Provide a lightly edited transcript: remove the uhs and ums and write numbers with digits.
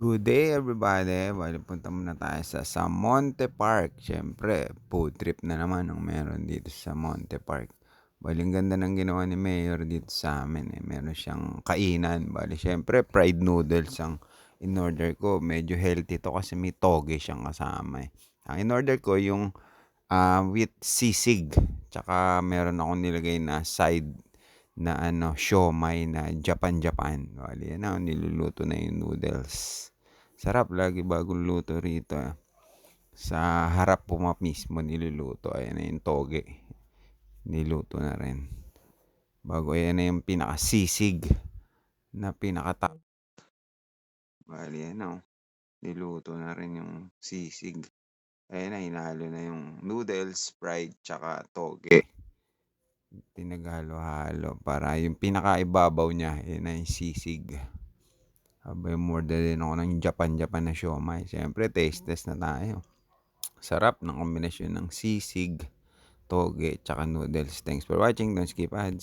Good day everybody! Bale punta muna tayo sa Monte Park. Siyempre food trip na naman ang meron dito sa Monte Park. Bale ang ganda ng ginawa ni Mayor dito sa'min, meron siyang kainan. Bale siyempre fried noodles ang in-order ko. Medyo healthy 'to kasi may toge siyang kasama, eh. Ang in-order ko yung, with sisig, tsaka meron akong nilagay na side na siomai na Japan. Bale 'yan na, niluluto na yung noodles. Sarap, lagi bagong luto rito, sa harap po mismo niluluto. Ayan na yung toge, niluto na rin. Ayan na yung pinakasisig na bale yan na, niluto na rin yung sisig. Ayan na, hinalo na yung noodles, fried, tsaka toge. Pinaghalo-halo para yung pinakaibabaw niya, yun na yung sisig. Abay, umorder din ako ng Japan na siomai. Siyempre, taste test na tayo. Sarap ng kombinasyon ng sisig, toge, tsaka noodles. Thanks for watching. Don't skip ads.